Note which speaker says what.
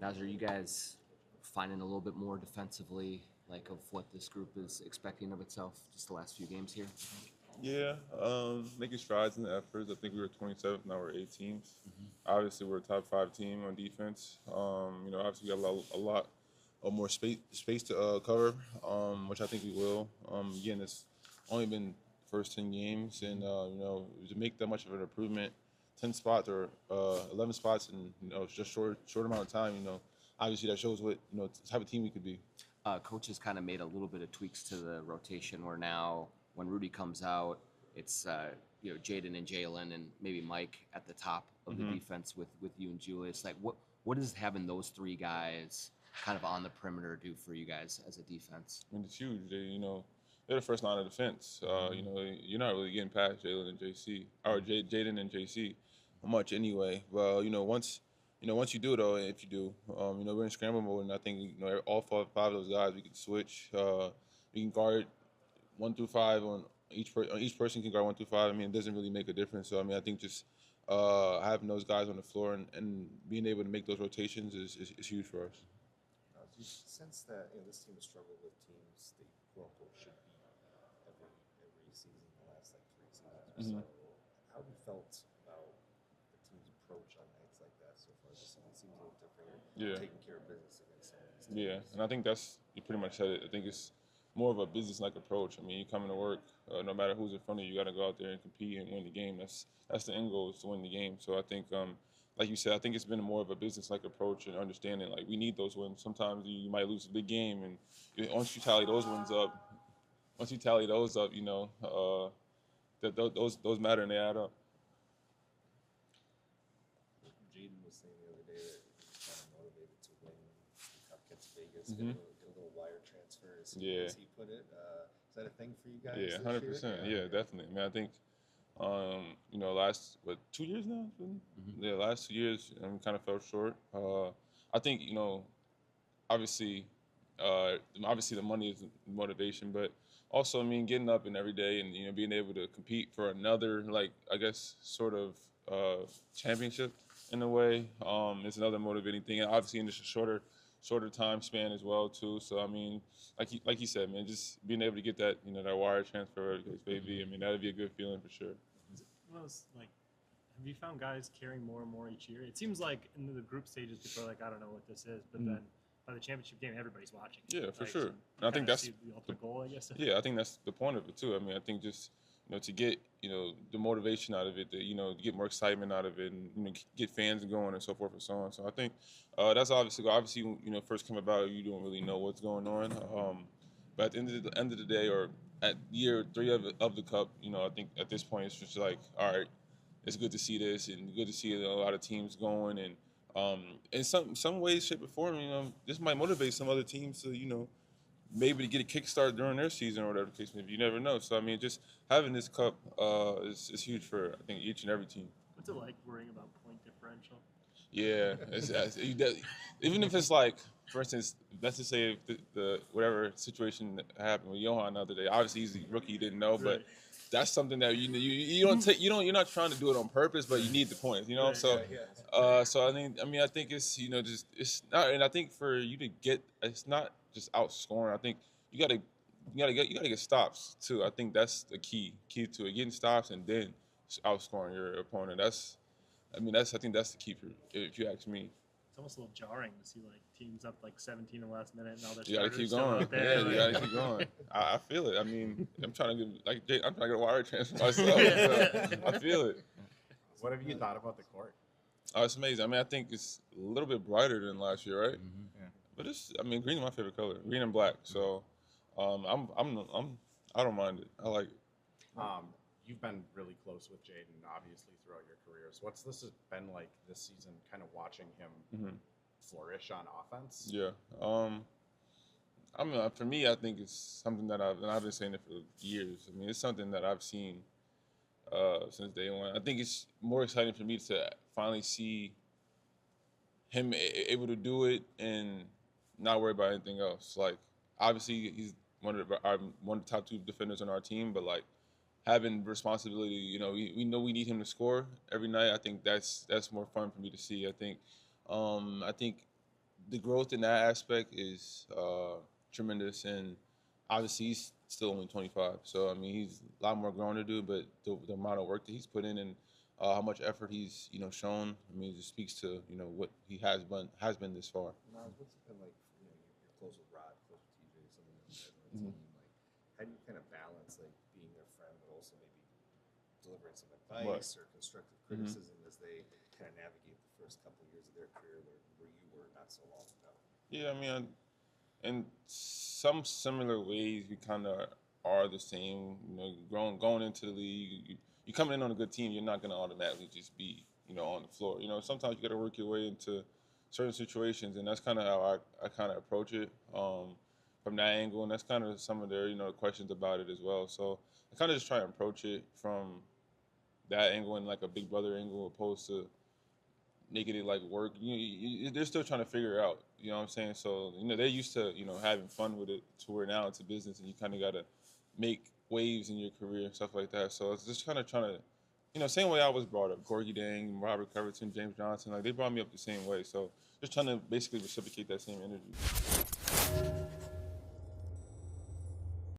Speaker 1: Naz, are you guys finding a little bit more defensively, like of what this group is expecting of itself just the last few games here?
Speaker 2: Yeah, making strides in the efforts. I think we were 27th, now we're 18th. Obviously, we're a top five team on defense. Obviously, we got a lot of more space to cover, which I think we will. Again, it's only been first 10 games, and to make that much of an improvement, 10 spots or 11 spots in just short amount of time. Obviously that shows what the type of team we could be.
Speaker 1: Coaches kind of made a little bit of tweaks to the rotation where now when Rudy comes out, it's Jaden and Jalen and maybe Mike at the top of the defense with you and Julius. Like what does having those three guys kind of on the perimeter do for you guys as a defense?
Speaker 2: I mean, it's huge. They're the first line of defense. You're not really getting past Jalen and JC or Jaden and JC much anyway. Well, once you do though, if you do, we're in scramble mode, and I think all five of those guys we can switch. We can guard 1 through 5 on each person can guard 1 through 5. I mean, it doesn't really make a difference. So I mean, I think just having those guys on the floor and being able to make those rotations is huge for us.
Speaker 3: Do you sense that this team has struggled with teams they quote unquote should beat every season in the last like 3 seasons or so? How have you felt about the team's approach on nights like that so far this season? It seems a little different.
Speaker 2: Yeah.
Speaker 3: Taking care of business against some of these teams.
Speaker 2: Yeah, and I think you pretty much said it. I think it's more of a business-like approach. I mean, you come into work, no matter who's in front of you, you got to go out there and compete and win the game. That's the end goal, is to win the game. So I think, like you said, I think it's been more of a business-like approach and understanding, like, we need those wins. Sometimes you might lose a big game, and once you tally those wins up, that those matter and they add up.
Speaker 3: Jaden was saying the other day that he was kind of motivated to win the Cup against Vegas, get a little wire transfer, as he put it. Is that a thing for you guys?
Speaker 2: Yeah,
Speaker 3: this
Speaker 2: 100%.
Speaker 3: year?
Speaker 2: Yeah, definitely. I mean, I think, last 2 years now. Yeah, last 2 years, kind of fell short. I think obviously, obviously the money is motivation, but also I mean getting up and every day and being able to compete for another, like, I guess sort of championship in a way, is another motivating thing, and obviously in just a shorter time span as well too. So I mean, like he said, man, just being able to get that that wire transfer against baby, I mean that'd be a good feeling for sure.
Speaker 4: Have you found guys caring more and more each year? It seems like in the group stages, people are like, I don't know what this is, but then by the championship game, everybody's watching.
Speaker 2: Yeah, for
Speaker 4: Like,
Speaker 2: sure.
Speaker 4: so
Speaker 2: And I think that's
Speaker 4: the ultimate goal, I guess.
Speaker 2: yeah, I think that's the point of it too. I mean, I think just to get the motivation out of it, to get more excitement out of it, and get fans going and so forth and so on. So I think that's obviously first come about, you don't really know what's going on. But at the end of the day, or at year 3 of the cup, I think at this point it's just like, all right, it's good to see this and good to see a lot of teams going, and in some ways, shape, or form, this might motivate some other teams to maybe to get a kickstart during their season or whatever the case may be. You never know. So I mean, just having this cup is huge for, I think, each and every team.
Speaker 4: What's it like worrying about point differential?
Speaker 2: Yeah, even if it's like, for instance, let's just say if the whatever situation that happened with Johan the other day. Obviously, he's a rookie, he didn't know, but
Speaker 4: Right.
Speaker 2: that's something that you don't take, you're not trying to do it on purpose, but you need the points,
Speaker 4: Right,
Speaker 2: So, so I mean, I think it's just it's not, and I think for you to get, it's not just outscoring. I think you gotta get stops too. I think that's the key to it, getting stops and then outscoring your opponent. I think that's the key for, if you ask me.
Speaker 4: It's almost a little jarring to see like teams up like 17 in the last minute and all their
Speaker 2: You gotta
Speaker 4: starters
Speaker 2: keep
Speaker 4: still
Speaker 2: going.
Speaker 4: out there.
Speaker 2: Yeah, you
Speaker 4: like-
Speaker 2: gotta keep going. I feel it. I mean, I'm trying to get a wire transfer myself. So I feel it.
Speaker 5: What have you thought about the court?
Speaker 2: Oh, it's amazing. I mean, I think it's a little bit brighter than last year, right?
Speaker 5: Yeah.
Speaker 2: But green is my favorite color, green and black. So, I don't mind it. I like it.
Speaker 5: You've been really close with Jaden, obviously, throughout your careers. What's this has been like this season, kind of watching him flourish on offense?
Speaker 2: Yeah. I mean, for me, I think it's something that I've been saying it for years. I mean, it's something that I've seen since day one. I think it's more exciting for me to finally see him able to do it and not worry about anything else. Like, obviously, he's one of the top 2 defenders on our team, but like having responsibility, we know we need him to score every night. I think that's more fun for me to see. I think the growth in that aspect is tremendous, and obviously he's still only 25. So I mean, he's a lot more growing to do, but the amount of work that he's put in and how much effort he's shown, I mean, it just speaks to what he has been this far.
Speaker 3: Naz, what's it been like? You're close with Rod, close with TJ, some of the guys on the team. Like, how do you kind of balance like being their friend, but also maybe delivering some advice or constructive criticism as they kind of navigate the first couple of years of their career where you were not so long ago?
Speaker 2: Yeah, I mean, in some similar ways, we kind of are the same. Going into the league, you coming in on a good team, you're not going to automatically just be, on the floor. Sometimes you got to work your way into certain situations, and that's kind of how I kind of approach it from that angle, and that's kind of some of their, questions about it as well. So I kind of just try and approach it from that angle and like a big brother angle, opposed to making it like work. They're still trying to figure it out. You know what I'm saying? So they're used to having fun with it, to where now it's a business, and you kind of got to make waves in your career and stuff like that. So it's just kind of trying to, same way I was brought up. Gorgie Dang, Robert Covington, James Johnson, like they brought me up the same way. So just trying to basically reciprocate that same energy.